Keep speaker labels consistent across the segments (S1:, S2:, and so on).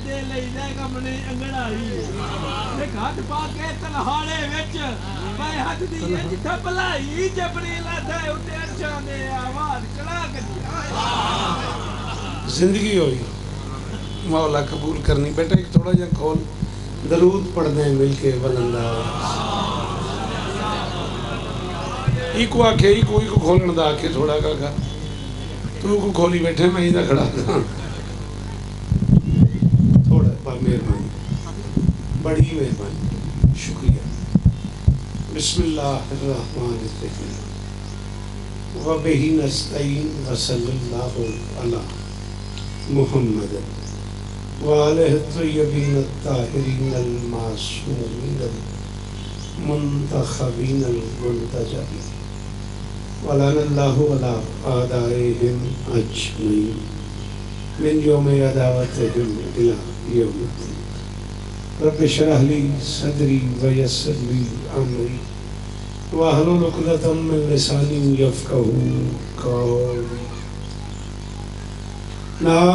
S1: دے لئی دے کمنے انگڑائی ایک ہاتھ پا کے تلہاڑے وچ میں ہاتھ دی جتھا بلائی جبریل دے اٹھے ارشاں دے آواز کڑا کری
S2: زندگی ہوئی مولا قبول کرنی. بیٹا ایک تھوڑا جا کھول درود پڑھ دیں مل کے بلند آواز. ایکو آکھے ایکو کھولن دا آکھے تھوڑا کا گھر تو کو کھولی بیٹھے میں ہی دا کھڑا تھا تھوڑا مہربانی بڑی مہربانی شکریہ. بسم اللہ الرحمن الرحیم وبہ نستعین وصلی اللہ علی محمد وآلہ الطیبین الطاہرین المعصومین المنتخبین المنتجبین ولعن اللہ ولا آدائہم اجمعین من یوم عداوتہم الی یوم الدین. رب اشرح لی صدری ویسر لی امری واحلل عقدۃ من لسانی یفقہوا قولی. نعوذ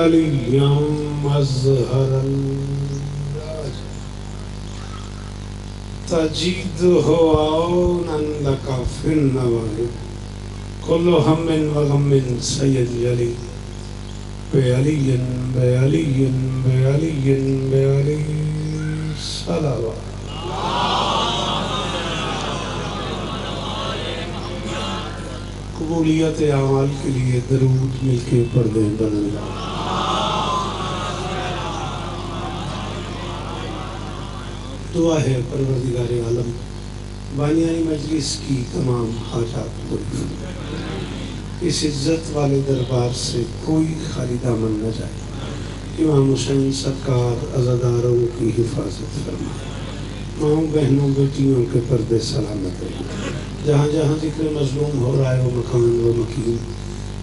S2: علی مظہر تجید ہو عونا لکا فی النوائب کل ہم و غم سید علی بے علی بے علی بے علی بے علی صلوات. قبولیت اعمال کے لیے درود مل کے پڑھ دیں بلند. دعا ہے پروردگار عالم بانیائی مجلس کی تمام حاجات پوری فرما. اس عزت والے دربار سے کوئی خالی دامن نہ جائے. امام حسین سرکار عزاداروں کی حفاظت فرما. ماؤں بہنوں بیٹیوں کے پردے سلامت رہے. جہاں جہاں ذکر مظلوم ہو رہا ہے وہ مکان و مکین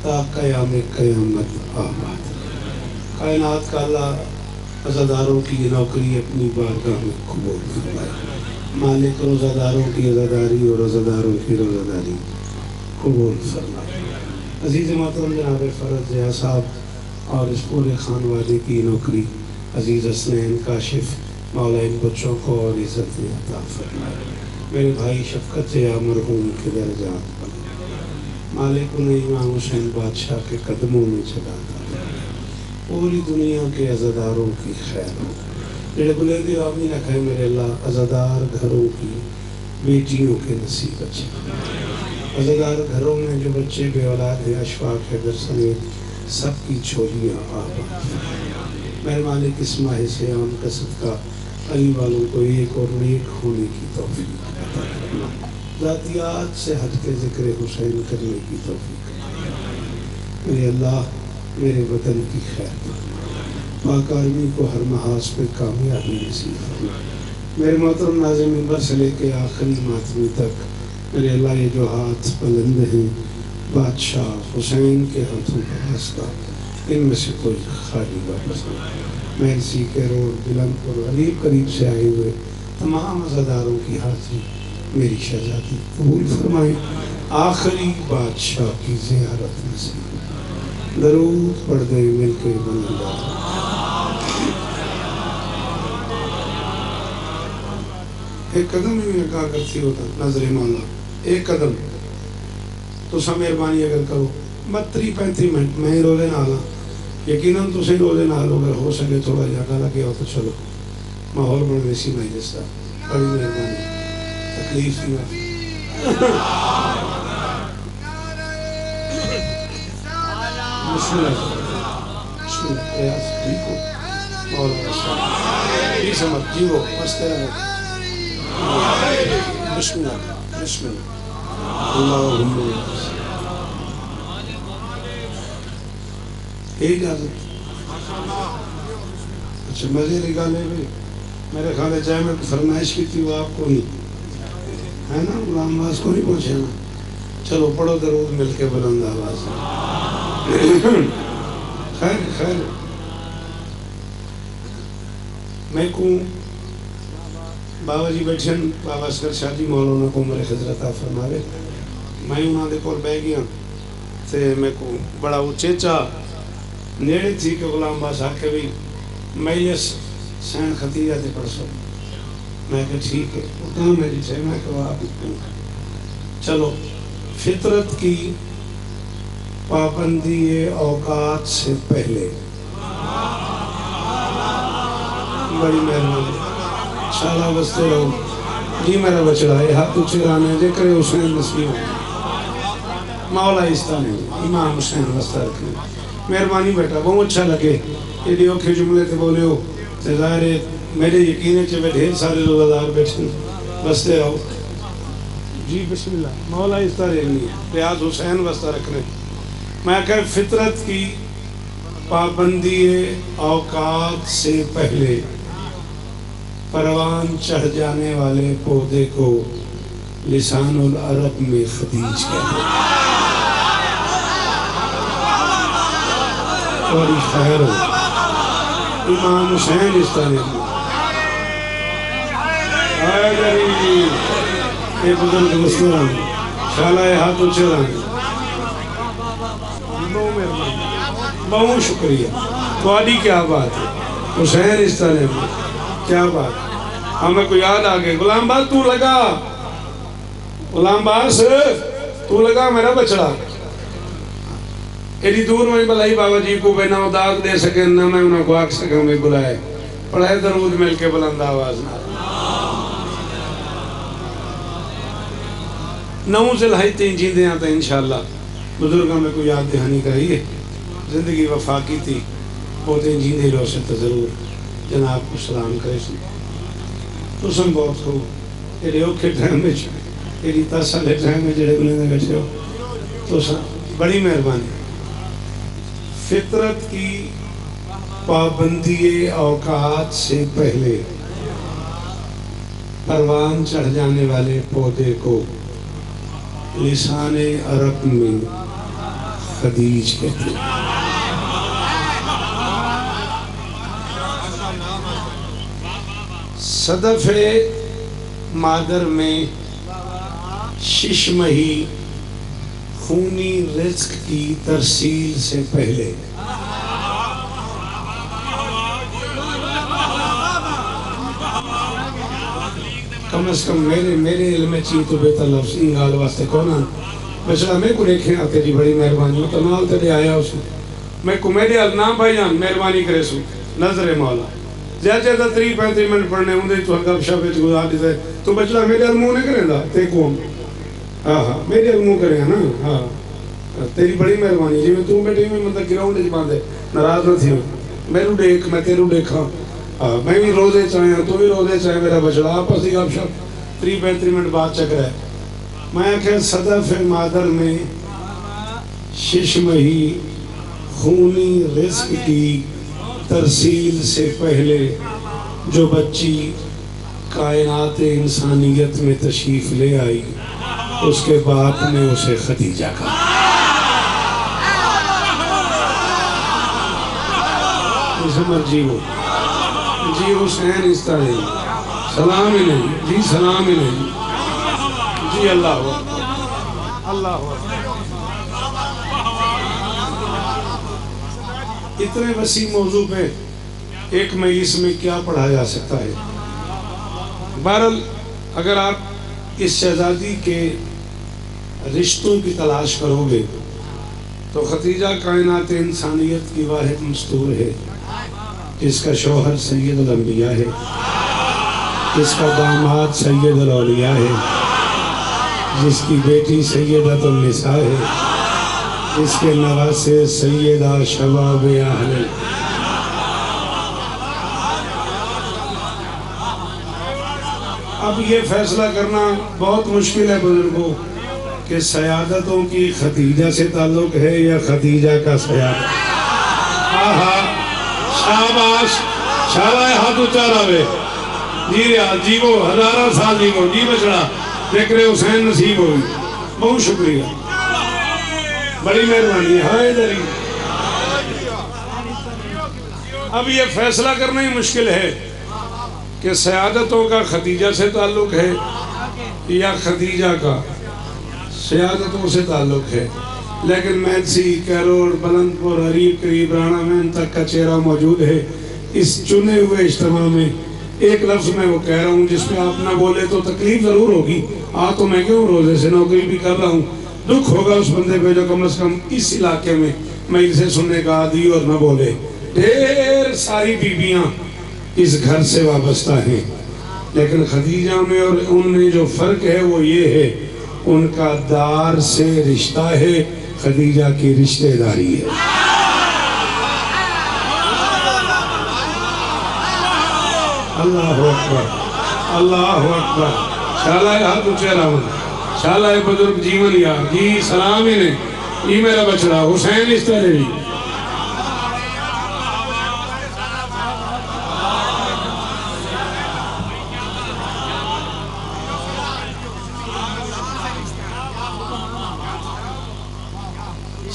S2: تا قیام قیامت آباد. کائنات کا اللہ عزاداروں کی نوکری اپنی بارگاہ میں قبول فرمائے. مالک روزاداروں کی عزاداری اور عزاداروں کی روزاداری قبول فرمائے. عزیز محترم جناب فرد ضیاء صاحب اور اس پورے خانوادے کی نوکری عزیز حسنین کاشف مولا ان بچوں کو اور عزت عطا فرمائے. میرے بھائی شفقت یا مرحوم کے درجات پر مالک انہیں امام حسین بادشاہ کے قدموں میں چلا تھا. پوری دنیا کے عزاداروں کی خیر ہو. جڑے بلیدی آمین رکھے میرے اللہ عزادار گھروں کی بیٹیوں کے نصیب اچھے. عزادار گھروں میں جو بچے بے اولاد ہیں اشفاق حیدر سمیت سب کی چھولیاں آباد. میرے مالک اس ماہ سے عام کا صدقہ علی والوں کو ایک اور نیک ہونے کی توفیق عطا فرما. ذاتیات سے ہٹ کے ذکر حسین کرنے کی توفیق. میرے اللہ میرے وطن کی خیر پاک آرمی کو ہر محاذ پہ کامیابی نصیب فرما. میرے محترم ناظم منبر سے لے کے آخری ماتمی تک میرے اللہ یہ جو ہاتھ بلند ہیں بادشاہ حسین کے ہاتھوں کا ہستا ان میں سے کوئی خالی واپس نہیں. محرسی کے روڈ بلند پر غریب قریب سے آئے ہوئے تمام عزاداروں کی حاضری میری شہزادی قبول فرمائیں. آخری بادشاہ کی زیارت نصیب. درود پڑھ دیں مل کے بلند. ایک قدم ہی میں کہا کرتی ہوتا نظر مولا ایک قدم تو سا مہربانی اگر کرو 32-35 منٹ میں ہی روزے نہ آلا. یقیناً تو صحیح روزے نہ آلو. اگر ہو سکے تھوڑا جاگا لگے ہو تو چلو ماحول بڑھ ویسی میں جس طرح بڑی مہربانی تکلیف ہی میں بسم اللہ بسم اللہ ریاض ٹھیک ہو مولا یہ سمجھ جیو مستے رہو. بسم اللہ بسم اللہ اللہم ایک عادت. اچھا مزے نکالے بھی میرے خالے چاہے میں فرمائش کی تھی وہ آپ کو نہیں ہے نا غلام باز کو نہیں پہنچے نا. چلو پڑھو درود مل کے بلند آواز. خیر خیر میں کہوں بابا جی بیٹھن بابا اصغر شاہ جی مولانا کو عمر خضر عطا فرماوے. میں انہاں دے کول بہ گیا تے میں کو بڑا اچیچا نیڑے تھی کہ غلام باس آکے بھی مجلس سین ختیجہ تے پرسو میں کہ ٹھیک ہے وہ کہاں میری چھے میں کہ وہ آپ چلو فطرت کی پابندی اوقات سے پہلے بڑی مہربانی شالا بستے رہو جی میرا بچڑا ہے ہاتھ اچھے رانے دے کرے حسین نصیب مولا استانے امام حسین بستہ رکھنے مہربانی بیٹا بہت اچھا لگے یہ دیو کے جملے تے بولے ہو ظاہر ہے میرے یقینے چے ڈھیر سارے روزہ دار بیٹھے بستے رہو جی بسم اللہ مولا استانے ریاض حسین بستہ رکھنے میں کہ فطرت کی پابندی اوقات سے پہلے پروان چڑھ جانے والے پودے کو لسان العرب میں خدیج کہتے ہیں بڑی خیر ہو امام حسین اس طرح آئے گری اے بزرگ مستران شالہ ہاتھ اچھے رہنے بہت شکریہ تواڈی کیا بات ہے حسین اس طرح میں کیا بات ہمیں کو یاد آگئے غلام باس تو لگا غلام باس تو لگا میرا بچڑا ایڈی دور میں بلائی بابا جی کو بے نہ داغ دے سکیں نہ میں انہوں کو آگ سکیں میں بلائے پڑھائے درود مل کے بلند آواز نو سے لائی تین جیندیں آتا ہیں انشاءاللہ بزرگاں میں کو یاد دہانی کریے زندگی وفا کی تھی بہتے جیندے رو سے تو ضرور جناب کو سلام کرے سن تو سن بہت ہو ایڈی اوکے ٹائم میں ایڈی 10 سالے ٹائم میں جڑے بلندے بیٹھے ہو تو سن بڑی مہربانی فطرت کی پابندی اوقات سے پہلے پروان چڑھ جانے والے پودے کو لسان عرب میں خدیج کہتے ہیں صدف مادر میں شش مہی خونی رزق کی ترسیل سے پہلے کم از کم میرے علم چیئے تو بہتر لفظ انگال واسطے کونا بچڑا میں کو دیکھیں آتے جی بڑی مہربانی ہو تنال تڑے آیا اسے میں کو میرے نام بھائی جان مہربانی کرے سو نظر مولا زیادہ 30-35 منٹ پڑھنے ہوں دے تو حقاب شاہ پیچ گزار دیتا ہے تو بچڑا میرے علموں نے کریں دا تے کون ہاں میرے علموں کریں نا ہاں تیری بڑی مہربانی جی میں تو بیٹے میں مطلب گراؤنڈ جی باندھے ناراض نہ تھی میں رو دیکھ میں تیرو دیکھا میں بھی روزے چاہیں تو بھی روزے چاہیں میرا بچڑا آپس ہی آپ شاہ 30-35 منٹ بعد چک رہے میں کہ صدف مادر میں شش مہی خونی رزق کی ترسیل سے پہلے جو بچی کائنات انسانیت میں تشریف لے آئی اس کے بعد نے اسے خدیجہ کہا اسے مرجی ہو جی حسین اس طرح سلام ہی نہیں جی سلام ہی نہیں جی اللہ ہو اللہ ہو اتنے وسیع موضوع پہ ایک مجلس میں کیا پڑھا جا سکتا ہے بہرحال اگر آپ اس شہزادی کے رشتوں کی تلاش کرو گے تو خدیجہ کائنات انسانیت کی واحد مستور ہے جس کا شوہر سید الانبیاء ہے جس کا داماد سید الاولیاء ہے جس کی بیٹی سیدۃ النساء ہے جس کے نواسے سیدہ شباب اہل اب یہ فیصلہ کرنا بہت مشکل ہے بزرگوں کہ سیادتوں کی خدیجہ سے تعلق ہے یا خدیجہ کا سیادت شاباش شاباش ہاتھ اچھا رہے جی ریاض جی وہ ہزارہ سال جی وہ جی بچڑا ذکر حسین نصیب ہوئی بہت شکریہ بڑی مہربانی ہے دری اب یہ فیصلہ کرنا ہی مشکل ہے کہ سیادتوں کا خدیجہ سے تعلق ہے یا خدیجہ کا سیادتوں سے تعلق ہے لیکن میلسی، کیرول، بلند پور، حریف، قریب، رانا مین تک کا چہرہ موجود ہے اس چنے ہوئے اجتماع میں۔ ایک لفظ میں وہ کہہ رہا ہوں جس پہ آپ نہ بولے تو تکلیف ضرور ہوگی، تو میں کیوں روزے سے نوکری بھی کر رہا ہوں، دکھ ہوگا اس بندے پہ جو کم از کم اس علاقے میں مجلسیں سننے کا عادی اور نہ بولے۔ ڈھیر ساری بیویاں اس گھر سے وابستہ ہیں، لیکن خدیجہ میں اور ان میں جو فرق ہے وہ یہ ہے ان کا دار سے رشتہ ہے، خدیجہ کی رشتہ داری ہے۔ اللہ اکبر، اللہ اکبر۔ شالہ ہاتھ اچھے رہا شالہ بزرگ جیون یار جی سلام ہی نے یہ میرا بچڑا حسین اس طرح بھی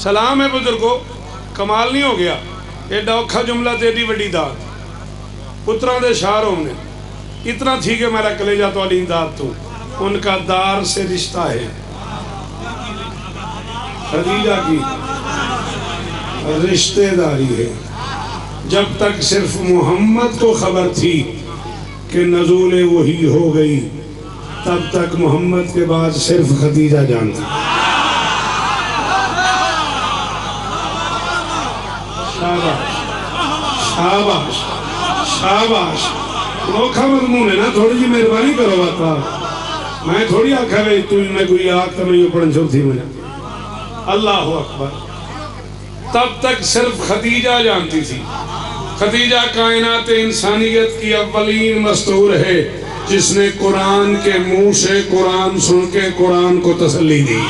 S2: سلام ہے بزرگو، کمال نہیں ہو گیا ایڈا اوکھا جملہ تیری وڈی داد پتران دے شاہروں نے اتنا تھی کہ میرا کلیجہ تو علی داد تو ان کا دار سے رشتہ ہے۔ خدیجہ کی رشتہ داری ہے۔ جب تک صرف محمد کو خبر تھی کہ نزول وحی ہو گئی تب تک محمد کے بعد صرف خدیجہ جانتی۔ شاباش شاباش شاباش، نوکھا مضمون ہے نا، تھوڑی جی مہربانی کرو باتا میں تھوڑی آکھا رہی تو میں کوئی آگ تمہیں پڑھن چھوڑ تھی مجھے۔ اللہ اکبر، تب تک صرف خدیجہ جانتی تھی۔ خدیجہ کائنات انسانیت کی اولین مستور ہے جس نے قرآن کے منہ سے قرآن سن کے قرآن کو تسلی دی۔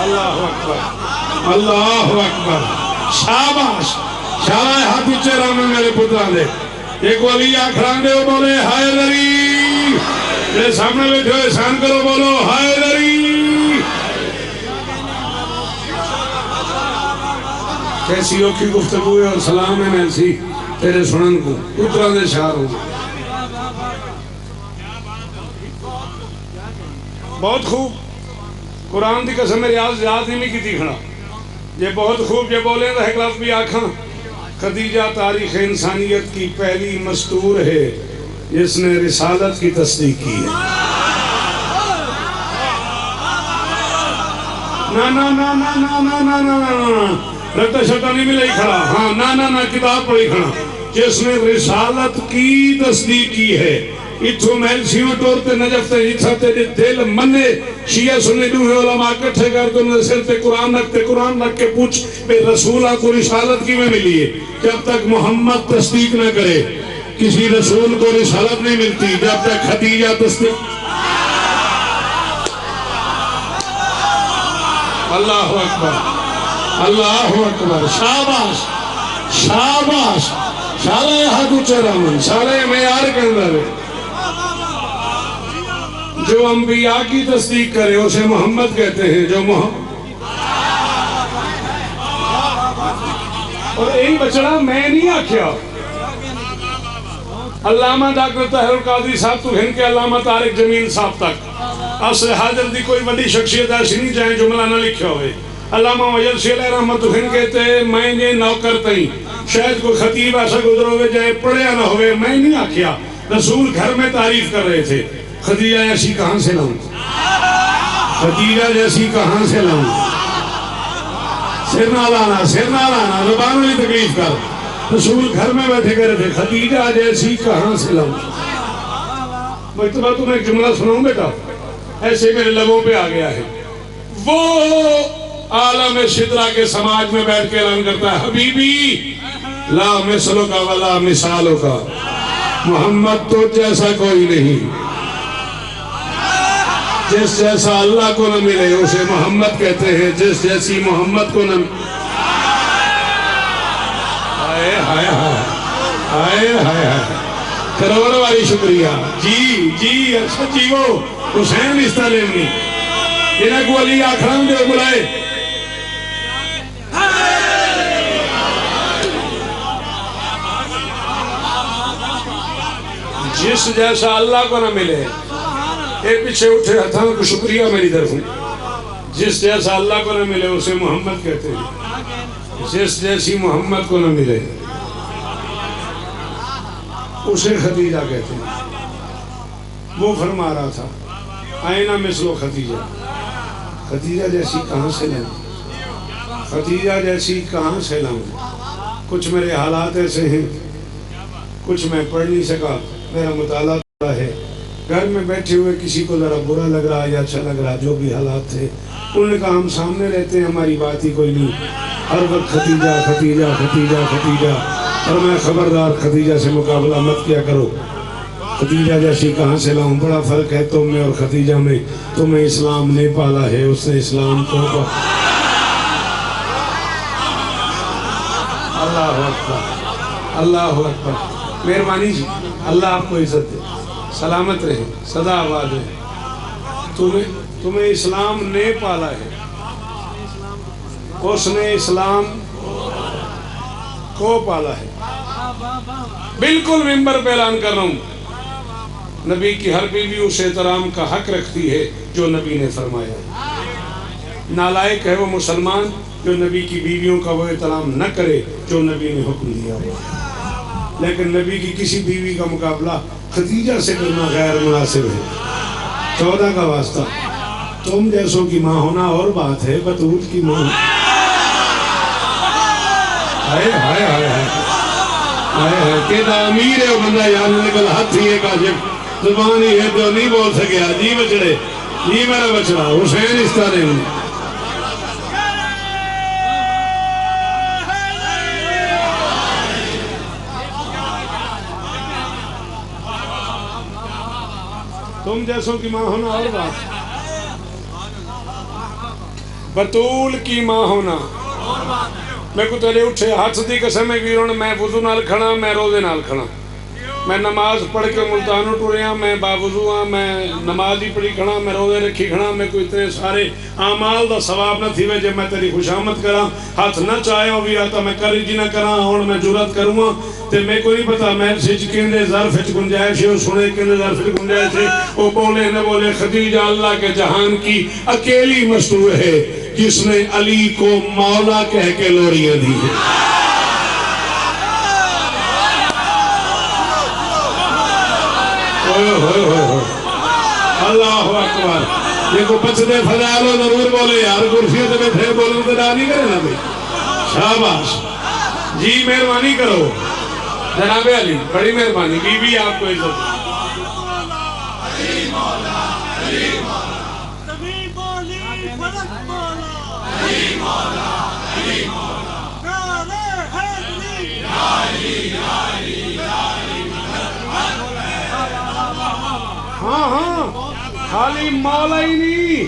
S2: اللہ اکبر، اللہ اکبر، شاباش، شاباش، ہاتھ اچھے رہنے میرے پتران دے۔ ایک ولی آکھران دے وہ بولے حیدری، میرے سامنے بیٹھے ہوئے احسان کرو بولو حیدری۔ کیسی اوکھی گفتگو ہے اور سلام ہے میلسی تیرے سنن کو پتران دے شاہر ہوں۔ بہت خوب، قرآن دی قسم میری یاد نہیں کی تھی کھڑا یہ بہت خوب یہ بولیں تو ایک لفظ بھی آکھاں۔ خدیجہ تاریخ انسانیت کی پہلی مستور ہے جس نے رسالت کی تصدیق کی ہے۔ نا نا نا نا نا نا نا نا نا رکھتا شکتا نہیں ملے کھڑا، ہاں نا نا نا کتاب پڑھی کھڑا جس نے رسالت کی تصدیق کی ہے۔ اتھو محلسیوں ٹورتے نجفتے اتھا تیرے دل منے شیعہ سننے دوہے علماء کٹھے کر دو نظر سر تے قرآن رکھ کے پوچھ بے رسولہ کو رسالت کی میں ملی ہے۔ جب تک محمد تصدیق نہ کرے کسی رسول کو رسالت نہیں ملتی، جب تک خدیجہ تصدیق۔ اللہ اکبر، اللہ اکبر، شاباش شاباش، شالہ حق اچھے رحمن، شالہ معیار کے اندر ہے۔ جو انبیاء کی تصدیق کرے اسے محمد کہتے ہیں، جو محمد اور ایک بچڑا میں نہیں آکھیا۔ علامہ ڈاکٹر طاہر القادری صاحب تو ہن کے علامہ طارق جمیل صاحب تک اصل حاضر دی کوئی بڑی شخصیت ایسی نہیں جائیں جملہ نہ لکھا ہوئے۔ علامہ وجلسی علیہ رحمت تو ہن کہتے ہیں میں یہ نوکر تئیں شاید کوئی خطیب ایسا گزر ہوئے جائے پڑھیا نہ ہوئے، میں نہیں آکھیا۔ رسول گھر میں تعریف کر رہے تھے خدیجہ جیسی کہاں سے لاؤں، خدیجہ جیسی کہاں سے لاؤں، سر نہ لانا زبان والی تکلیف کر۔ رسول گھر میں بیٹھے کرے تھے خدیجہ جیسی کہاں سے لاؤں۔ مکتبہ تمہیں ایک جملہ سناؤں بیٹا ایسے میرے لبوں پہ آ گیا ہے۔ وہ عالم شدرہ کے سماج میں بیٹھ کے اعلان کرتا ہے حبیبی لا مثلوں کا ولا مثالوں کا، محمد تو جیسا کوئی نہیں، جس جیسا اللہ کو نہ ملے اسے محمد کہتے ہیں، جس جیسی محمد کو نہ ملے۔ ہائے ہائے ہائے ہائے ہائے، کروڑ والی شکریہ جی جی اچھا جی وہ حسین اس تعلیم نہیں انہیں کو علی آکھران دے بلائے۔ جس جیسا اللہ کو نہ ملے اے پیچھے اٹھے ہتھاں کو شکریہ میری طرف جس جیسا اللہ کو نہ ملے اسے محمد کہتے ہیں، جس جیسی محمد کو نہ ملے اسے خدیجہ کہتے ہیں۔ وہ فرما رہا تھا آئینہ مثلو خدیجہ، خدیجہ جیسی کہاں سے لاؤں، خدیجہ جیسی کہاں سے لاؤں، کچھ میرے حالات ایسے ہیں، کچھ میں پڑھ نہیں سکا، میرا مطالعہ ہے، گھر میں بیٹھے ہوئے کسی کو ذرا برا لگ رہا یا اچھا لگ رہا، جو بھی حالات تھے انہوں نے کہا ہم سامنے رہتے ہیں، ہماری بات ہی کوئی نہیں، ہر وقت خدیجہ خدیجہ خدیجہ خدیجہ، اور میں خبردار خدیجہ سے مقابلہ مت کیا کرو، خدیجہ جیسی کہاں سے لاؤں، بڑا فرق ہے تم میں اور خدیجہ میں، تمہیں اسلام نے پالا ہے، اس نے اسلام کو اللہ اکبر اللہ اکبر۔ مہربانی جی، اللہ آپ کو عزت دے، سلامت رہے، سدا آباد رہے، تمہیں اسلام نے پالا ہے، اس نے اسلام کو پالا ہے۔ بالکل ممبر پہ اعلان کر رہا ہوں، نبی کی ہر بیوی اس احترام کا حق رکھتی ہے جو نبی نے فرمایا ہے، نالائق ہے وہ مسلمان جو نبی کی بیویوں کا وہ احترام نہ کرے جو نبی نے حکم دیا ہے، لیکن نبی کی کسی بیوی کا مقابلہ خدیجہ سے کرنا غیر مناسب ہے۔ 14 کا واسطہ، تم جیسوں کی ماں ہونا اور بات ہے، بطول کی ماں ہائے ہائے ہائے ہائے کہ امیر ہے وہ بندہ یاد نکل ہاتھ ہی ایک عاجب زبان ہی ہے جو نہیں بول سکیا، جی بچڑے جی میرا بچڑا حسین اس طرح ہوں۔ تم جیسوں کی ماں ہونا اور بات، بطول کی ماں ہونا۔ میں کو تیرے اٹھے ہاتھ دی قسم ہے ویرون، میں وضو نال کھڑا، میں روزے نال کھڑا، میں نماز پڑھ کے ملتانوں ٹوریا، میں باوضو ہاں، میں نماز ہی پڑھی کھڑا، میں روزے رکھی کھڑا، میں کوئی اتنے سارے اعمال دا ثواب نہ تھی وجہ میں تیری خوشامد کرا، ہاتھ نہ چاہے ہو بھی آتا میں کری جی نہ کرا، ہون میں جرات کروں گا تے میں کوئی نہیں پتا میں سچ کہندے ظرف وچ گنجائش ہے، سنے کہندے ظرف وچ گنجائش ہے، وہ بولے نہ بولے خدیجہ اللہ کے جہان کی اکیلی مشروع ہے جس نے علی کو مولا کہہ کے لوریاں دی ہیں۔ اللہ اکبر، دیکھو بچنے فضائل و ضرور بولے یار، کرسیوں سے بیٹھے بولے تو ڈا نہیں کرے نا بھئی، شاباش جی، مہربانی کرو جناب علی، بڑی مہربانی، بی بی آپ کو عزت ہاں ہاں خالی مولا ہی نہیں،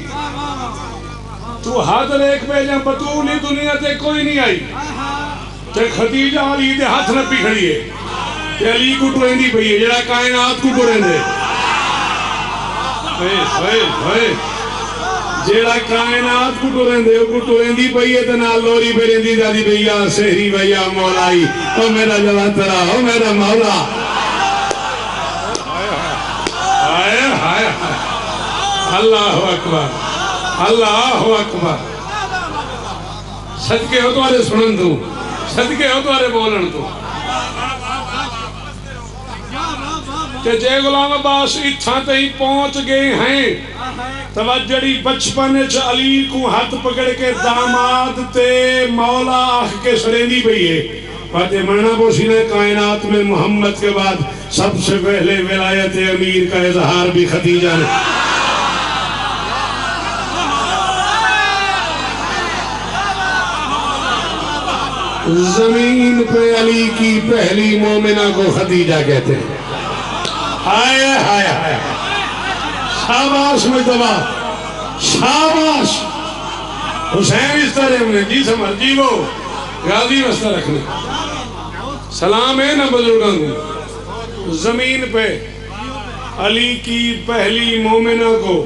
S2: تو ہاتھ لیک پہ جہاں بطول ہی دنیا تے کوئی نہیں آئی تے خدیجہ علی دے ہاتھ نپی کھڑی ہے تے علی کو ٹوریں دی پئی ہے جڑا کائنات کو ٹوریں دے، جڑا کائنات کو ٹوریں دے وہ ٹوریں دی پئی ہے تے نال لوری پھریں دی جاتی پئی یا سہری و یا مولائی، او میرا جوان ترا، او میرا مولا، اللہ اکبر اللہ اکبر، صدقے ہو تمہارے سنن تو، صدقے ہو تمہارے بولن تو، کہ جے غلام عباس اتھاں تہی پہنچ گئے ہیں، توجڑی بچپن علی کو ہاتھ پکڑ کے داماد تے مولا آخ کے سرینی پئی ہے، فاتح مرنا بوسینہ کائنات میں محمد کے بعد سب سے پہلے ولایت امیر کا اظہار بھی خدیجہ نے، زمین پہ علی کی پہلی مومنہ کو خدیجہ کہتے ہیں۔ آئے آئے آئے شاباش مجتبہ، شاباش حسین اس طرح ہم نے جی سمجھ جی وہ غازی وستہ رکھنے، سلام ہے نا بزرگاں کو، زمین پہ علی کی پہلی مومنہ کو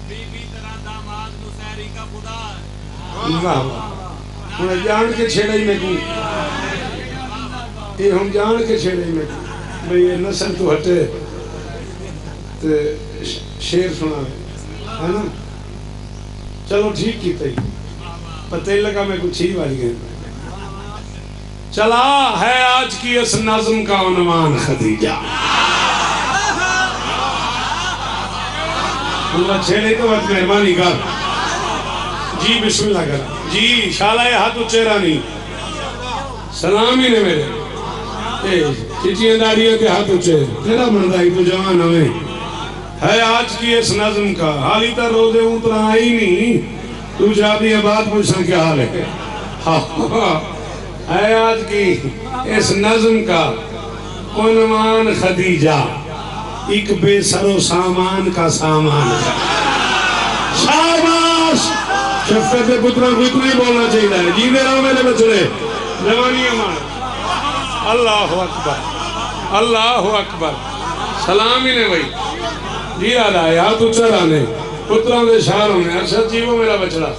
S3: بی بی طرح
S2: واہ ہوں جان کے چھیڑا ہی میں کو یہ ہم جان کے چھیڑا ہی میں کو بھئی یہ نسل تو ہٹے تو شیر سنا ہے نا چلو ٹھیک کی تھی پتہ ہی لگا میں کچھ ہی والی گئے چلا ہے آج کی اس نظم کا عنوان خدیجہ اللہ چھیڑے تو وقت مہربانی کر جی بسم اللہ کر جی شالہ ہاتھ چہرہ نہیں سلام ہی نے میرے چیچیاں داڑیاں کے ہاتھ چہرہ تیرا مردائی تو جوان ہمیں ہے آج کی اس نظم کا حالی تر روزے اترا آئی نہیں تو شادی بات پوچھنا کیا حال ہے ہے آج کی اس نظم کا عنوان خدیجہ ایک بے سر و سامان کا سامان شاباش شفقت پترہ کو اتنا ہی بولنا چاہیے ہے جی میرا میرے بچڑے جوانی امان اللہ اکبر اللہ اکبر سلام ہی نے بھائی جی آدھا ہے ہاتھ اچھا رانے پتروں دے شہروں میں ارشد جی وہ میرا بچڑا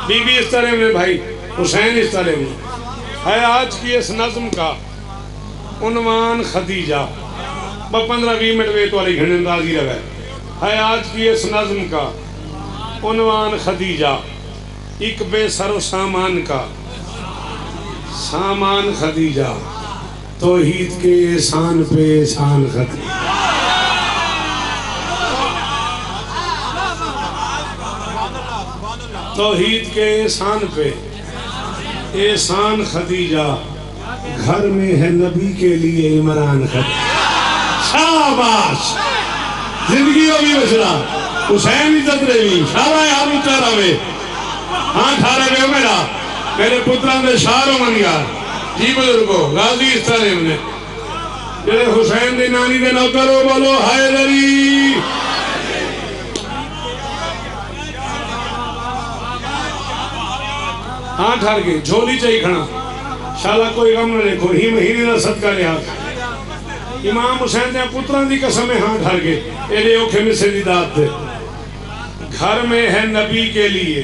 S2: بی بی اس طرح میں بھائی حسین اس طرح میں ہے آج کی اس نظم کا عنوان خدیجہ 15-20 منٹ میں تو علی گھنڈ اندازی لگا ہے آج کی اس نظم کا عنوان خدیجہ ایک بے سر و سامان کا سامان خدیجہ توحید کے احسان پہ احسان خدیجہ توحید کے احسان پہ احسان خدیجہ گھر میں ہے نبی کے لیے عمران خدیجہ شاباش زندگی ہوگی بچڑا حسین عزت رہی شاباش آلو چارہ میں ہاں ٹھارے گئے میرا میرے پتران دے شاروں من یار جی بزرگو غازی اس طرح میں میرے حسین دے نانی دے نوکرو بولو حیدری ہاں ٹھار گئے جھولی چاہی کھنا شالا کوئی غم نہ لکھو ہی مہینے نہ صدقہ لحاظ امام حسین دے پتران دی قسم میں ہاں ٹھار گئے ایلے اوکھے میں سے دی داد دے گھر میں ہے نبی کے لیے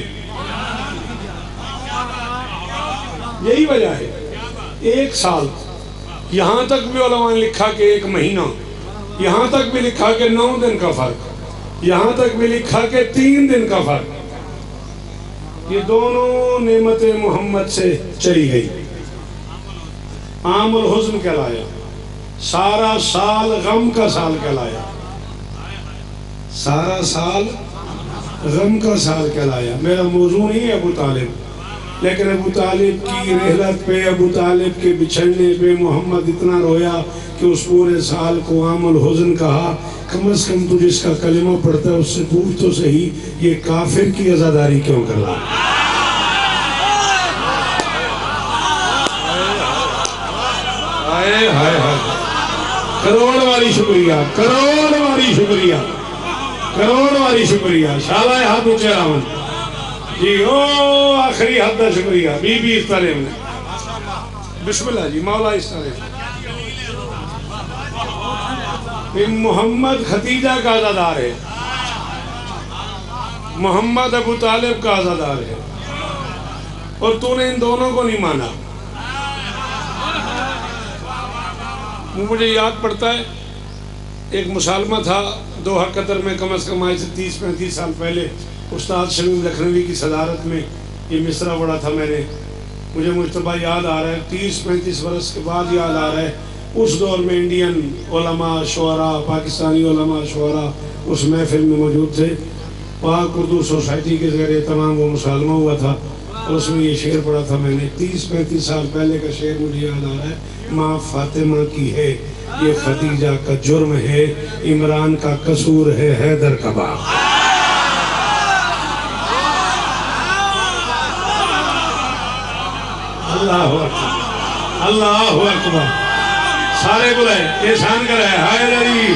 S2: یہی وجہ ہے 1 سال یہاں تک بھی علماء نے لکھا کہ 1 مہینہ یہاں تک بھی لکھا کہ 9 دن کا فرق یہاں تک بھی لکھا کہ 3 دن کا فرق یہ دونوں نعمت محمد سے چلی گئی عام الحزن کہلایا سارا سال غم کا سال کہلایا سارا سال غم کا سال کہلایا میرا موضوع نہیں ہے ابو طالب لیکن ابو طالب کی رحلت پہ ابو طالب کے بچھڑنے پہ محمد اتنا رویا کہ اس پورے سال کو عام الحزن کہا کم از کم تو جس کا کلمہ پڑھتا ہے اس سے پوچھ تو صحیح یہ کافر کی عزاداری کیوں کر رہا کروڑ والی شکریہ کروڑ والی شکریہ کروڑ والی شکریہ شالہ ہاتھ اونچے راون جی او آخری حد شکریہ بی بی اس طرح میں بسم اللہ جی مولا اس طرح محمد خدیجہ کا عزادار ہے محمد ابو طالب کا عزادار ہے اور تو نے ان دونوں کو نہیں مانا مجھے یاد پڑتا ہے ایک مسالمہ تھا دوحہ قطر میں کم از کم آئے سے 30-35 سال پہلے استاد شمیم لکھنوی کی صدارت میں یہ مصرع پڑھا تھا میں نے مجھے مجتبہ یاد آ رہا ہے 30-35 برس کے بعد یاد آ رہا ہے اس دور میں انڈین علماء شعراء پاکستانی علماء شعراء اس محفل میں موجود تھے پاک اردو سوسائٹی کے ذریعے تمام وہ مسالمہ ہوا تھا اور اس میں یہ شعر پڑھا تھا میں نے 30-35 سال پہلے کا شعر مجھے یاد آ رہا ہے ماں فاطمہ کی ہے یہ خدیجہ کا جرم ہے عمران کا قصور ہے حیدر کا باپ اللہ اکبر اللہ اکبر سارے بلائے احسان کرائے حیدری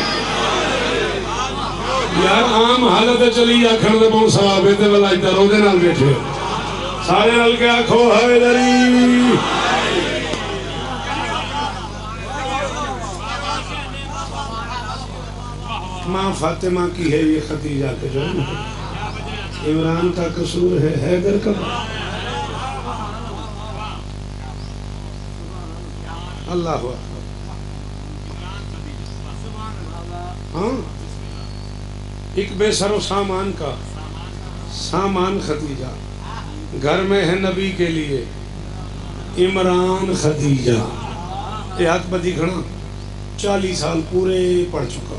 S2: یار عام حالت چلی آکھن دے بہت ثوابے تے والا ادھر رو دے نال بیٹھے سارے نال کے آکھو حیدری ماں فاطمہ کی ہے یہ خدیجہ کے جرم عمران کا قصور ہے حیدر کا؟ اللہ اکبر. ہاں ایک بے سر و سامان کا سامان خدیجہ، گھر میں ہے نبی کے لیے عمران خدیجہ. یہ ہاتھ بدی کھڑا 40 سال پورے پڑھ چکا،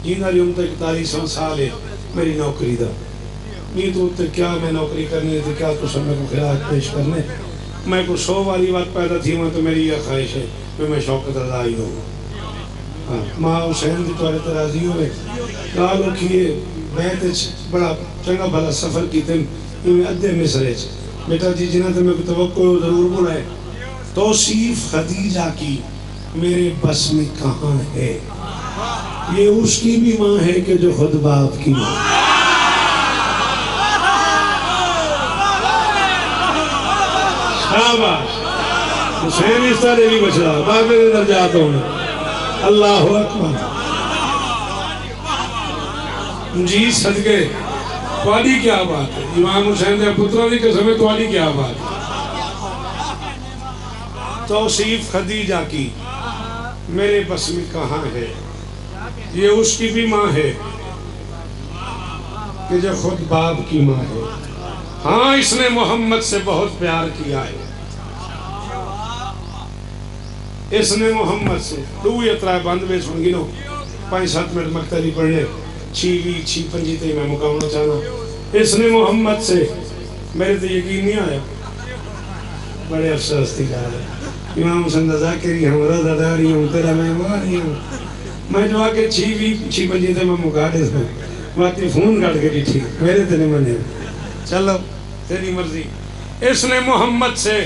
S2: جینا لی ہم تک 41 سال ہے میری نوکری دا. نہیں تو کیا میں نوکری کرنے تھے، کیا تو سب میں کو خیرات پیش کرنے. میں کو 100 والی بات پیدا تھی وہاں تو میری یہ خواہش ہے کہ میں شوکت رضا ہی ہوں. ماں حسین دی توارے ترازی ہوئے گالو کیے بیت بڑا چنگا بھلا سفر کی تم میں ادھے مصرے چ بیٹا جی جنہ تمہیں کو توقع ضرور بلائے. توصیف خدیجہ کی میرے بس میں کہاں ہے؟ یہ اس کی بھی ماں ہے کہ جو خود باپ کی ماں. شاباش حسین اس طرح بھی بچ رہا بعد میں درجات ہوں. اللہ اکبر. جی صدقے تواڈی کیا بات ہے، امام حسین دے پتروں دی قسم ہے، تواڈی کیا بات ہے. توصیف خدیجہ کی میرے بس میں کہاں ہے؟ یہ اس کی بھی ماں ہے کہ جو خود باپ کی ماں ہے. ہاں اس نے محمد سے بہت پیار کیا ہے. اس نے محمد سے دو یا ترائے بند میں سن گنو 5-7 منٹ مقتدی پڑھنے 6-5 تے میں مقامنا چاہنا. اس نے محمد سے میرے تو یقین نہیں آیا، بڑے افسوس تھی کہا ہے امام حسین ذاکری ہم روزہ داری ہوں تیرا میں ماری ہوں. میں جو آکے 6-5 تے میں مقاڑے تھا واقعی فون کاٹ کے ٹھیک میرے تے نہیں منے. چلو تیری مرضی. اس نے محمد سے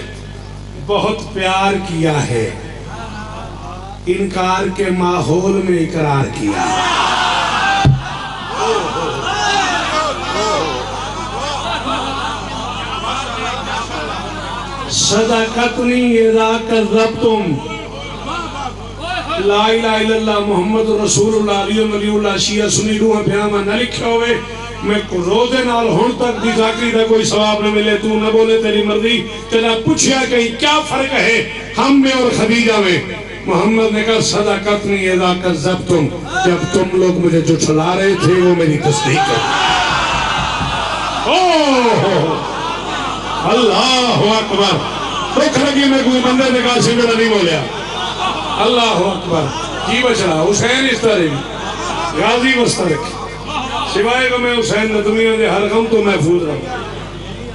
S2: بہت پیار کیا ہے، انکار کے ماحول میں اقرار کیا. صدقتنی اذا کذبتم. لا الہ الا اللہ محمد رسول اللہ علی اللہ شیعہ سنی روح بیامہ نہ لکھا ہوئے. میں روزے نال ہون تک دی ذاکری دا کوئی ثواب نہ ملے. تو نہ بولے تیری مرضی. تیرا پوچھیا کہیں کیا فرق ہے ہم میں اور خدیجہ میں؟ محمد نے کہا صدقتنی اذا کذبتم، جب تم لوگ مجھے جھٹلا رہے تھے وہ میری تصدیق ہے. اللہ اکبر. رکھ لگی میں کوئی بندے نے کہا سمجھنا نہیں بولیا. اللہ اکبر. جی بچڑا حسین اس طرح غازی مسترک سوائے کہ میں حسین نے دنیا دے ہر غم تو محفوظ رہا.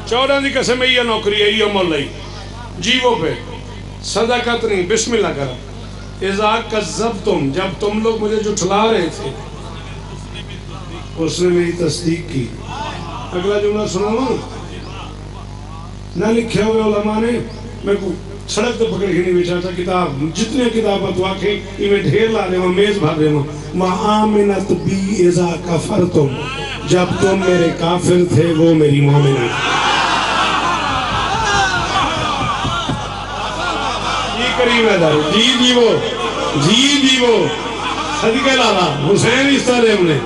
S2: 14 دی قسم یہ نوکری ہے یہ مولائی جی وہ پہ صدقت نہیں. بسم اللہ کرا. اذا کذبتم، جب تم لوگ مجھے جھٹلا رہے تھے اس نے میری تصدیق کی. اگلا جملہ سناؤں نہ لکھے ہوئے علماء نے میں کو سڑک تو پکڑ کے نہیں بیچاتا. کتاب جتنے کتابت واقعی یہ میں ڈھیر لا رہے ہوں میز بھر رہے ہوں. وَآمِنَتْ بِي اِذَا كَفَرْتُمْ، جب تم میرے کافر تھے وہ میری مومنہ. جی کریم ہے دار جی وہ صدقے لالا حسین اس طرح ہم نے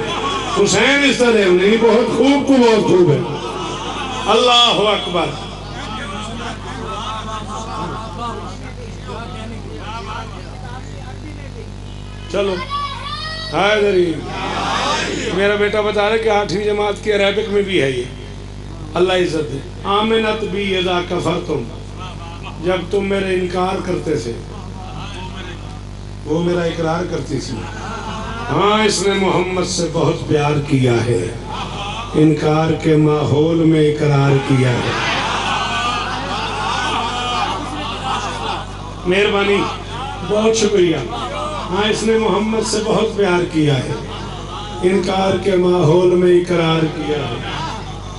S2: حسین اس طرح ہم نے بہت خوب کو بہت خوب ہے. اللہ اکبر. چلو حیدری میرا بیٹا بتا رہا ہے کہ 8ویں جماعت کی عربک میں بھی ہے یہ. اللہ عزت ہے. آمنت بی اذا کفرتم، جب تم میرے انکار کرتے تھے وہ میرا اقرار کرتی تھی. ہاں اس نے محمد سے بہت پیار کیا ہے، انکار کے ماحول میں اقرار کیا ہے. مہربانی بہت شکریہ. ہاں اس نے محمد سے بہت پیار کیا ہے، انکار کے ماحول میں اقرار کیا ہے.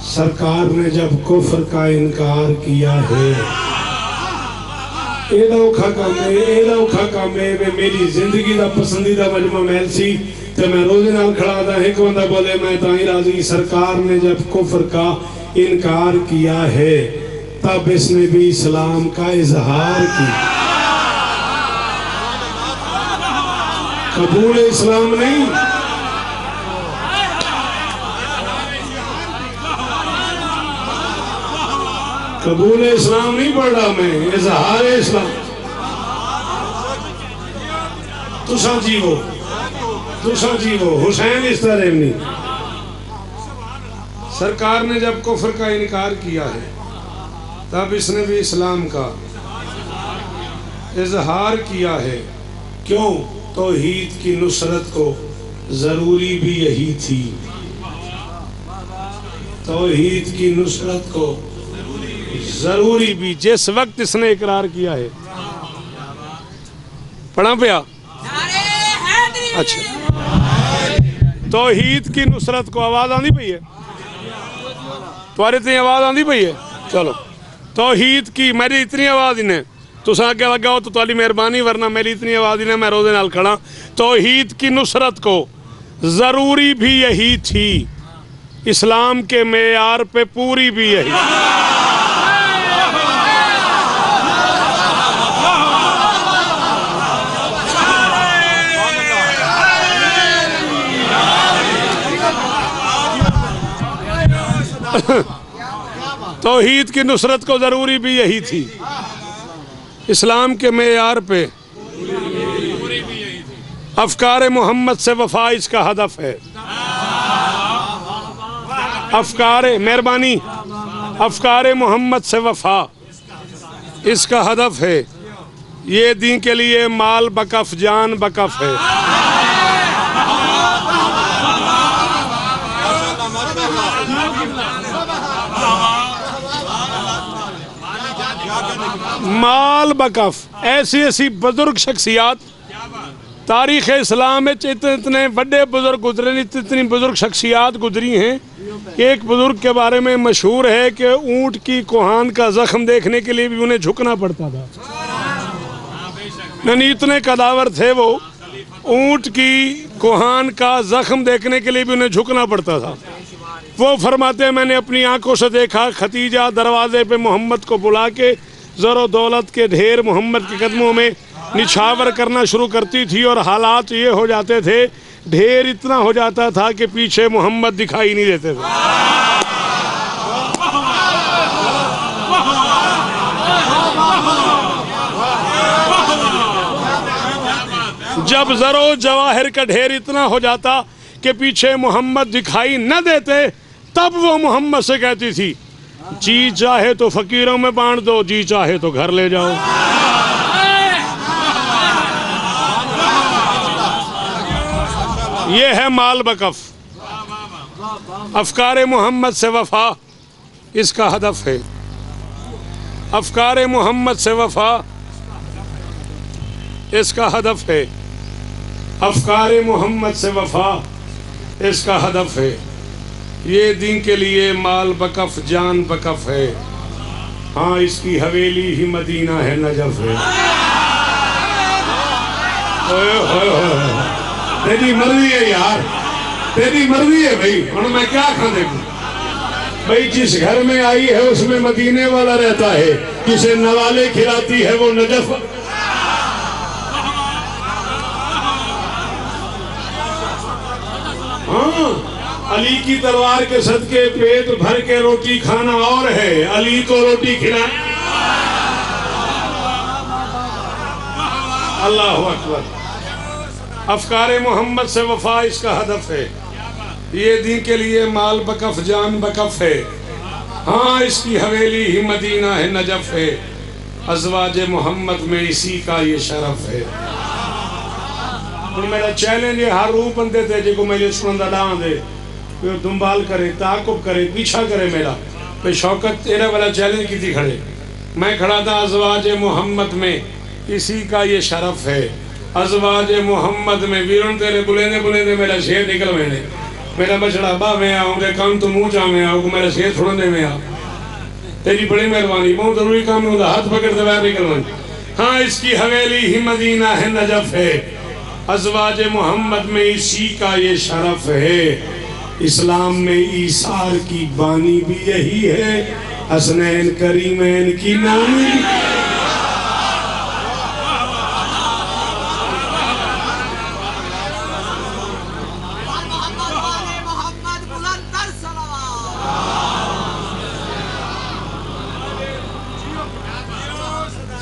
S2: سرکار نے جب کفر کا انکار کیا ہے ایدہ اوکھا کام ہے میری زندگی دا پسندیدہ مجمع محل سی تو میں روزے نال کھڑا دا ایک بندہ بولے میں تائیں راضی. سرکار نے جب کفر کا انکار کیا ہے تب اس نے بھی اسلام کا اظہار کیا. قبول اسلام نہیں قبول اسلام نہیں پڑھ رہا میں، اظہار اسلام. تساں جیو حسین اس طرح نہیں. سرکار نے جب کفر کا انکار کیا ہے تب اس نے بھی اسلام کا اظہار کیا ہے. کیوں؟ توحید کی نصرت کو ضروری بھی یہی تھی. توحید کی نصرت کو ضروری بھی جس وقت اس نے اقرار کیا ہے. پڑھا پیا؟ اچھا، توحید کی نصرت کو آواز آندی پئی ہے؟ تمہاری اتنی آواز آندی پئی ہے؟ چلو، توحید کی میری اتنی آواز انہیں تو آگے لگا ہو تو تمہاری مہربانی، ورنہ میری اتنی آواز انہیں میں روزے نال کھڑا. توحید کی نصرت کو ضروری بھی یہی تھی، اسلام کے معیار پہ پوری بھی یہی. توحید کی نصرت کو ضروری بھی یہی تھی، اسلام کے معیار پہ افکار محمد سے وفا اس کا ہدف ہے. مہربانی، افکار محمد سے وفا اس کا ہدف ہے. یہ دین کے لیے مال بکف جان بکف ہے. مال بکف ایسی ایسی بزرگ شخصیات تاریخ اسلام اتنے بڑے بزرگ گزرے، اتنی بزرگ شخصیات گزری ہیں. ایک بزرگ کے بارے میں مشہور ہے کہ اونٹ کی کوہان کا زخم دیکھنے کے لیے بھی انہیں جھکنا پڑتا تھا. یعنی اتنے قداور تھے وہ، اونٹ کی کوہان کا زخم دیکھنے کے لیے بھی انہیں جھکنا پڑتا تھا. وہ فرماتے ہیں میں نے اپنی آنکھوں سے دیکھا ختیجہ دروازے پہ محمد کو بلا کے زر و دولت کے ڈھیر محمد کے قدموں میں نچھاور کرنا شروع کرتی تھی، اور حالات یہ ہو جاتے تھے، ڈھیر اتنا ہو جاتا تھا کہ پیچھے محمد دکھائی نہیں دیتے تھے. جب زر و جواہر کا ڈھیر اتنا ہو جاتا کہ پیچھے محمد دکھائی نہ دیتے، تب وہ محمد سے کہتی تھی جی چاہے تو فقیروں میں بانٹ دو، جی چاہے تو گھر لے جاؤ. یہ ہے مال بکف. افکار محمد سے وفا اس کا ہدف ہے. افکار محمد سے وفا اس کا ہدف ہے. افکار محمد سے وفا اس کا ہدف ہے. یہ دین کے لیے مال بکف جان بکف ہے. ہاں اس کی حویلی ہی مدینہ ہے نجف ہے. تیری مرضی ہے یار، تیری مرضی ہے بھائی. اور میں کیا کھا دیکھوں بھائی، جس گھر میں آئی ہے اس میں مدینے والا رہتا ہے، جسے نوالے کھلاتی ہے وہ نجف. ہاں علی کی تلوار کے صدقے پیٹ بھر کے روٹی کھانا اور ہے، علی کو روٹی کھلائیں. اللہ اکبر. افکار محمد سے وفا اس کا ہدف ہے. یہ دین کے لیے مال بکف جان بکف ہے. ہاں اس کی حویلی ہی مدینہ ہے نجف ہے. ازواج محمد میں اسی کا یہ شرف ہے. اور میرا چیلنج ہے ہر روح بندے تھے جے کو میرے سنندہ ڈان دے، دنبال کرے، تعاقب کرے، پیچھا کرے میرا. پہ شوکت ایرہ والا چیلنج کی تھی کھڑے، میں کھڑا تھا ازواج محمد میں اسی کا یہ شرف ہے. ازواج محمد میں ویرن تیرے بلیندے بلیندے میرا شیر نکل میں نے، میرا بچڑا با میں آؤں دے کام تو منہ چاہ میں آؤں میرا شیر چھوڑنے میں آؤں. تیری بڑی مہربانی، بہت ضروری کام میں ہوتا ہاتھ پکڑ دے باہر نکل میں. ہاں اس کی حویلی ہی مدینہ ہے نجف ہے. ازواج محمد میں اسی کا یہ شرف ہے. اسلام میں ایثار کی بانی بھی یہی ہے، حسنین کریمین کی نامی.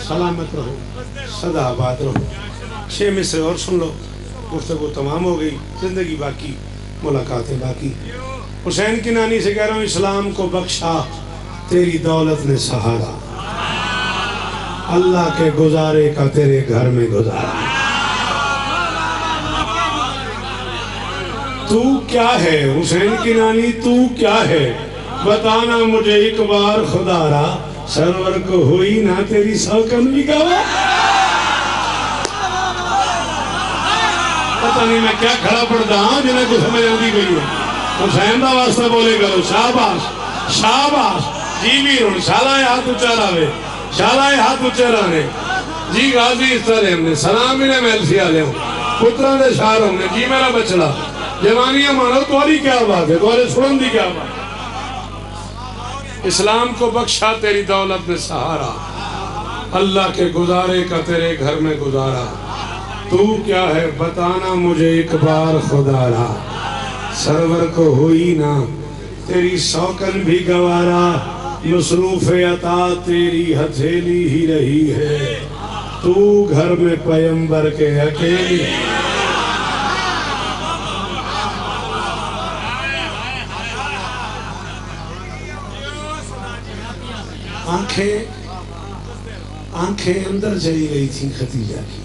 S2: سلامت رہو، سدا آباد رہو۔ 6 مصرے اور سن لو، گفتگو تمام ہو گئی، زندگی باقی، ملاقاتیں باقی۔ حسین کی نانی سے کہہ رہا ہوں، اسلام کو بخشا تیری دولت نے سہارا، اللہ کے گزارے کا تیرے گھر میں گزارا۔ تو کیا ہے حسین کی نانی، تو کیا ہے بتانا مجھے ایک بار خدا را، سرور کو ہوئی نہ تیری سوکن بھی گوا۔ پتہ نہیں میں کیا کھڑا پڑتا ہوں جنہیں کو سمجھ آتی گئی ہے۔ حسین دا واسطہ بولے کرو، شاباش شاباش جی میرون شالہ ہاتھ اچھا راوے، شالہ ہاتھ اچھا رانے جی غازی اس طرح ہم نے سلام انہیں محل سی آلے ہوں پتران دے شاہر ہم نے جی میرا بچڑا جوانیاں مانو تواری کیا بات ہے، تواری سنن دی کیا بات ہے۔ اسلام کو بخشا تیری دولت نے سہارا، اللہ کے گزارے کا تیرے گھر میں گزارا۔ تو کیا ہے بتانا مجھے ایک بار خدا را، سرور کو ہوئی نہ تیری سوکن بھی گوارا۔ مصروف عطا تیری ہتھیلی ہی رہی ہے، تو گھر میں پیمبر کے اکیلی۔ آنکھیں اندر چلی گئی تھیں خدیجہ کی،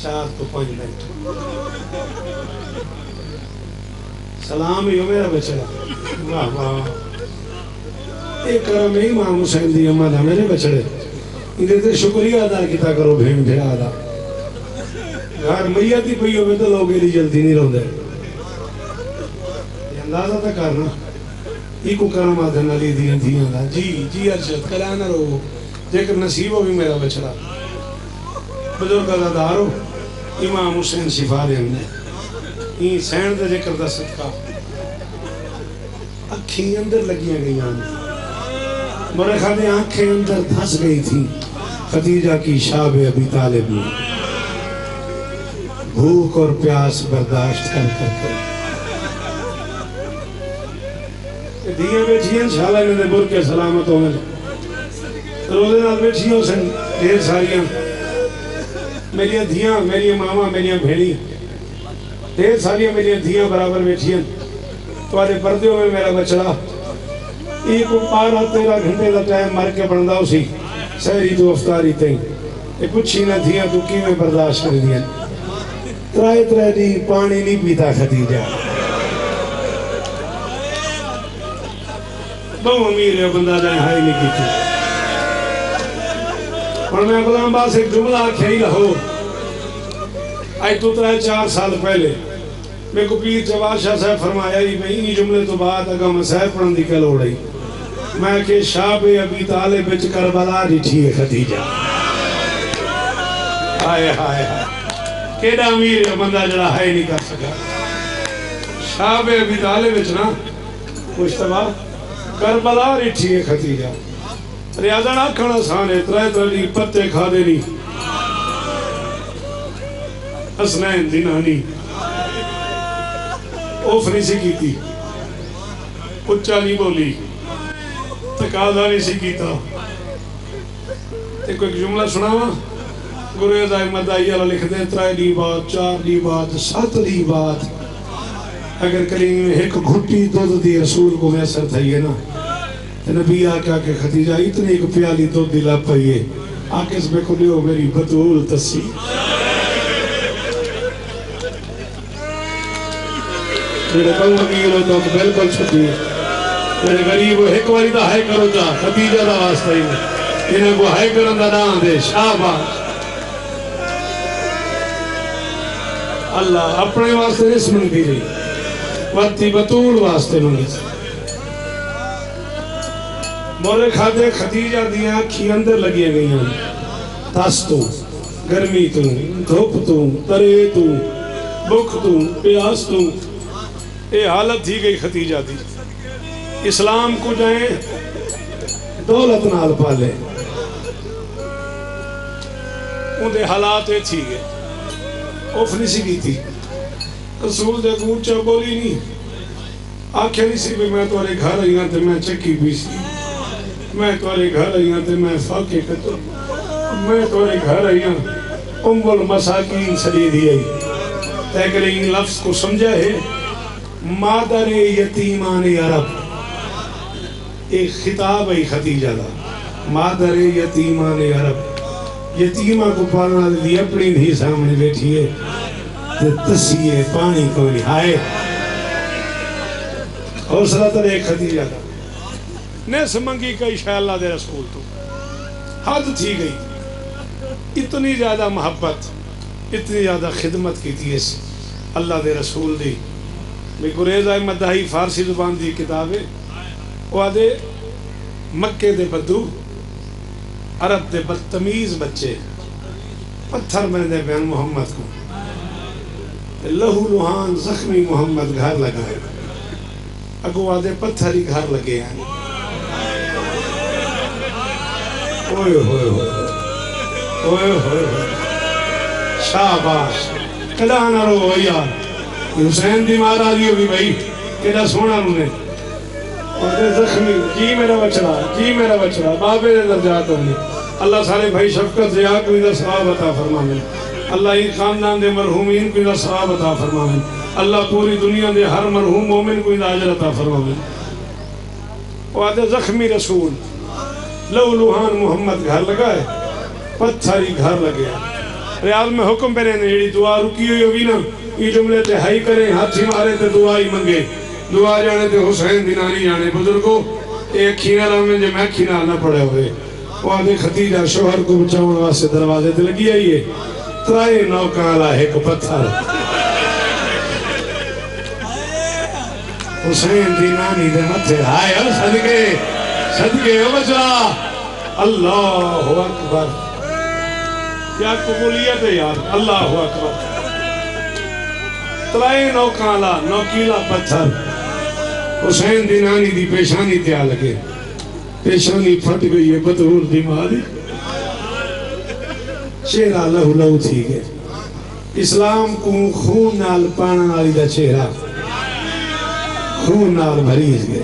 S2: 4 تو 5 منٹ۔ سلام ہی ہو میرا بچڑا، واہ واہ، ایک کرم ہے امام حسین دی امہ دا میرے بچڑے، انہیں تے شکریہ ادا کیتا کرو بھین بھیڑا دا۔ گھر میتی پئیوں میں تو لوگ ایلی جلدی نہیں رہو دے، یہ اندازہ تا کرنا ایکو کرم آدھن علی دیاں دیاں دا۔ جی ارشد کلانا رو جیکر نصیب ہو بھی میرا بچڑا، بزرگ ازادارو امام حسین شفا دے ہم نے این سین دے ذکر دا صدقہ اکھیں اندر لگیاں گئی آنے مرے خانے آنکھیں اندر دھس گئی تھی خدیجہ کی شاب ابی طالب میں، بھوک اور پیاس برداشت کر کر دیئے بیٹھیاں شالہ نے دے بر کے سلامت ہوں گے روزے نال بیٹھیوں سے ڈھیر ساریاں میری دھیاں، میری ماما، میری بھیڑی، ڈھیر ساریاں میری دھیاں برابر بیٹھیاں تمہارے پردیوں میں میرا بچڑا ایک 12-13 گھنٹے کا ٹائم مر کے بڑھندا اسی سہری تو افطاری تئیں یہ پوچھی نہ دھیاں تو کی میں برداشت کر دیا 3 دی پانی نہیں پیتا خدیجہ بہو امیر ہے بندہ جائیں ہائی نہیں کی تھی۔ اور میں غلام باس ایک جملہ کھیل ہو آئی تو 3-4 سال پہلے میں کو پیر جواد شاہ صاحب فرمایا میں انہی جملے تو بعد اگا مسائب پڑھن دی کل ہو رہی میں کہ شاب ابی طالب بچ کربلا ڈٹھی ہے خدیجہ آئے ہائے کیڑا امیر ہے بندہ جڑا ہائی نہیں کر سکا شاب ابی طالب بچ نا مشتبہ کربلا ڈٹھی ہے خدیجہ ریاضہ نہ کھڑا سانے 3 پتے کھا دے نہیں حسنین دینانی اوفری سی کی تھی اچھا نہیں بولی تقاضا نہیں سی کیتا ایک جملہ سناوا گروہ احمد آئیہ لکھ دے 3 دی بات 4 دی بات 7 دی بات اگر کلیم میں ایک گھٹی دودھ دی رسول کو میسر تھا یہ نا نبی آقا کہ خدیجہ اتنے ایک پیالی دودھ دلا پائیے آکے اس میں کو لیو میری بطول تسی میرے کل امیر ہو تو بلکل چھٹی ہے میرے غریب ہو ایک واری دا ہائے کرو جا خدیجہ دا واسطہ ہی میں انہیں کو ہائے کرن دا نام دے شاباش اللہ اپنے واسطے رس من بھی رہی وقتی بطول واسطے منگی مورے کھاتے خدیجہ دیا کھی اندر لگیا گئی ہیں تاس تو گرمی تو دھوپ تو ترے تو بکھ تو پیاس تو اے حالت تھی گئی خدیجہ دی اسلام کو جائیں دولت نال پالے اندھے حالات تھی گئے اوفنی سی کی تھی رسول دے اونچا بولی نہیں آنکھیں نہیں سی بھی میں تمہارے گھر آئی گا تو میں چکی بھی سی میں تھوڑے گھر آئی ہوں تے میں فاقے کتو میں تھوڑے گھر آئی ہوں ام المساکین سلی دی آئی لیکن ان لفظ کو سمجھا ہے مادر یتیمان عرب ایک خطاب ہے خدیجہ دا مادر یتیمان عرب یتیمہ کو پالنا دی اپنی بھی سامنے بیٹھی ہے تسیے پانی کو نہائے حوصلہ تر ایک خدیجہ دا نیس منگی کئی شاء اللہ دے رسول تو حد تھی گئی اتنی زیادہ محبت اتنی زیادہ خدمت کی تھی اس اللہ دے رسول دی میں گریز آئے مدہی فارسی زبان دی کتاب ہے وہ آدھے مکے دے بدو عرب دے بدتمیز بچے پتھر میں دے بیان محمد کو لہو لوہان زخمی محمد گھر لگائے اگو آدھے پتھر ہی گھر لگے ہیں اوئے ہوئے ہوئے اوئے ہوئے ہوئے شاباش کڑانا رو یار حسین دی مارا دی ہوگی بھائی کیڑا سونا انہوں نے اور زخمی جی میرا بچڑا بابے دے درجات ہوگی اللہ سارے بھائی شفقت زیاء کو ادھر ثواب عطا فرمائے اللہ ہی خاندان دے مرحومین کو ادھر ثواب عطا فرمائے اللہ پوری دنیا دے ہر مرحوم مومن کو ادھر اجر عطا فرمائے وہ آدھے زخمی رسول لو لوہان محمد گھر لگائے پتھر ہی گھر لگے ریاض میں حکم پہ رہنے جیڑی دعا رکی ہوئی ہوگی نا یہ جملے تے ہائی کریں ہاتھی مارے تے دعا ہی منگے دعا جانے تے حسین دینانی جانے بزرگوں ایک کھینا رہا جو میں کھینا نہ پڑے ہوئے وہ آدھے خدیجہ شوہر کو بچاؤن واسے دروازے تے لگی آئیے ترائے نوکالا ایک پتھر حسین دینانی دے متھے آئے صدقے او بچڑا اللہ اکبر کیا قبولیت ہے یار اللہ اکبر ترائے نوکالا نوکیلا پتھر حسین دینانی دی پیشانی تیا لگے پیشانی پھٹ گئی ہے بطور دی ماری چہرہ لہو لہو تھی گئے اسلام کو خون نال پانا نالی دا چہرہ خون نال بھریز گئے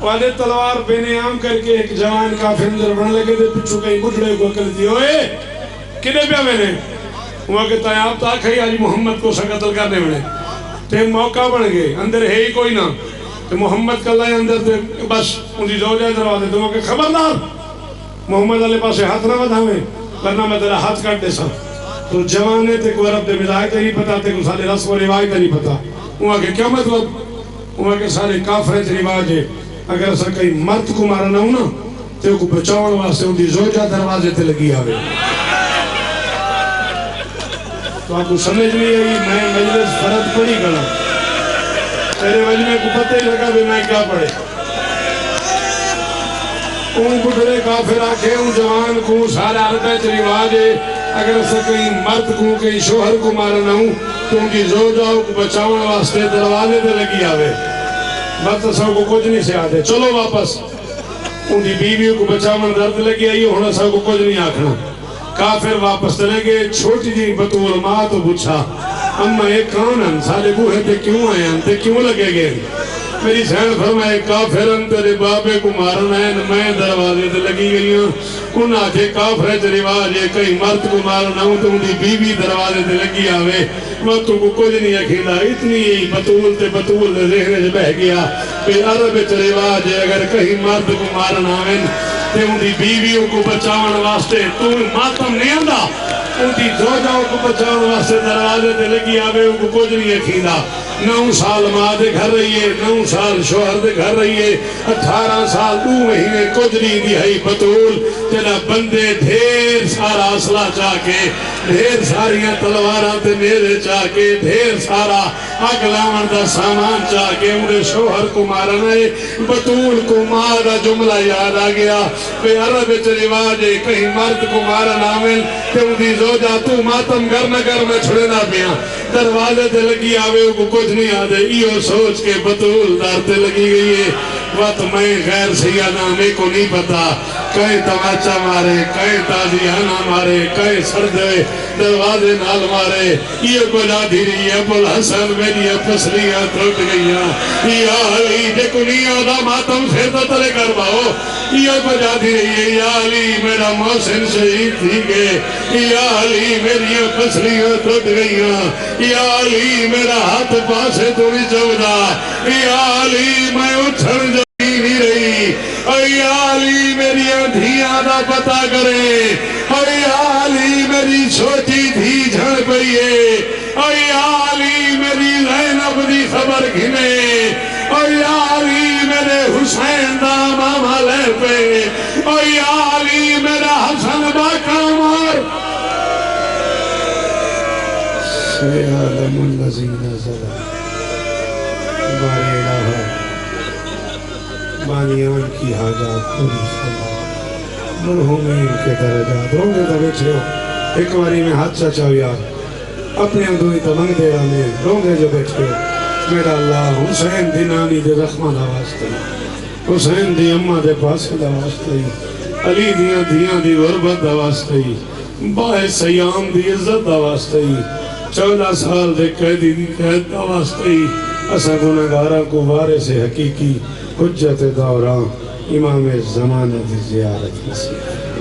S2: وعدے تلوار بینے عام کر کے ایک جوان کافر اندر بڑھنے لگے دے پچھو کہیں بڑھڑے کو کل دی ہوئے کنے پیا میں نے وہاں کہتا ہے آپ تاک ہے آج محمد کو قتل کرنے میں تے موقع بڑھ گئے اندر ہے ہی کوئی نہ تے محمد کا اللہ اندر تے بس ان دی زوجہ دروازے تو وہاں کہ خبردار محمد علیہ پاسے ہاتھ نہ بدھاویں ورنہ میں تیرا ہاتھ کاٹ دے سا تو جوانے تے کو عرب دے مزاحتے نہیں پتا تے کو سارے رسم و روایت نہیں پتا وہاں کہ کیا مطلب وہاں کہ سارے کافرت رواج ہے اگر اسا کئی مرد کو مارنا ہوں نا تو کو بچاؤن واسے ان دی زوجہ دروازے تے لگی آوے تو آپ کو سمجھ نہیں آئی میں مجلس فرد پڑھی گنا تیرے مجمع کو پتہ ہی لگا بھی میں کیا پڑھے ان بڑھڑے کافر آکھے ان جوان کو سارے عربت رواج ہے اگر اسا کئی مرد کو کئی شوہر کو مارنا ہوں تو ان کی زوجہ کو بچاؤن واسے دروازے تے لگی آوے بات اسا کو کچھ نہیں سے آدھے چلو واپس ان کی بیویوں کو بچاون درد لگی آئی ہونا اسا کو کچھ نہیں آکھنا کافر واپس چلے گئے چھوٹی جی بطول ماں تو پوچھا اما ایک کون ہیں سارے بوہے تے کیوں آئے ہیں تے کیوں لگے گئے میری سین فرمائے کافرن تیرے بابے کو مارنا ہے میں دروازے تے لگی گئی ہوں ان آکھے کافر رواج ہے کئی مرد کو مارنا ہوں تو ان کی بیوی دروازے تے لگی آوے وقتوں کو کچھ نہیں اکھیلا اتنی ہی بطول ذہن سے بہ گیا کہ عرب رواج ہے اگر کہیں مرد کو مارنا ہے تے ان کی بیویوں کو بچاون واسطے تو ماتم نہیں آندا ان کی زوجہوں کو بچاون واسطے دروازے تے لگی آوے ان کو کچھ نہیں اکھیلا 9 سال ماں دے گھر رہی ہے 9 سال شوہر دے گھر رہی ہے 18 سال 2 مہینے کچھ نہیں دہائی بطول تیرا بندے ڈھیر سارا اسلحہ چاہ کے ڈھیر ساریاں تلواراں تے میرے چاہ کے ڈھیر سارا آگ لاون دا سامان چاہ کے انہیں شوہر کو مارنا ہے بطول کو مارا جملہ یاد آ گیا کہ عرب رواج ہے کہیں مرد کو مارنا آمن کہ ان کی زوجہ تو ماتم گر نہ گر میں چھڑے نہ پیا دروازے تے لگی آوے کو کچھ نہیں آدھے ایو سوچ کے بطول دار تے لگی گئی ہے وقت میں غیر سیادہ میں کو نہیں پتا کہیں تماچا مارے، کہیں تازیانہ مارے، کہیں سردے دروازے نال مارے، یہ بجا دی رہی ہے ابو الحسن میری پسلیاں ٹوٹ گئیاں، یا علی جے کنیاں دا ماتم سے تو تلے کر باؤ، یہ بجا دی رہی ہے یا علی میرا محسن شہید تھی گئے، یا علی میری پسلیاں ٹوٹ گئیاں، یا علی میرا ہاتھ پاسے تو نہیں چودا، یا علی میں اٹھڑ جائی نہیں رہی، یا علی میری دھیاں دا پتا کرے، یا علی میری چھوٹی دھی جھڑ پئیے، یا علی میری زینب دی خبر گھنے، یا علی میرے حسین دا ماما لے پہ، یا علی میرا حسن باقا مار سیعلم الذین ظلموا بارے الہ بانیان کی حاجات پوری فرما، مرحومین کے درجات رونگے تو بیٹھے ہو، ایک باری میں ہاتھ چاچاؤ یار اپنے اندوئی تو منگ دے رہا میں رونگے جو بیٹھے ہو، میرا اللہ حسین دی نانی دے زخمہ دا واسطے، حسین دی اممہ دے پاس دا واسطے، علی دیاں دیاں دی غربت دا واسطے، باہ سیام دی عزت دا واسطے، 14 سال دے قیدی دی قید دا واسطے، اسا گناہگارہ کو وارث حقیقی حجت دوران امام زمانہ دی زیارت نصیب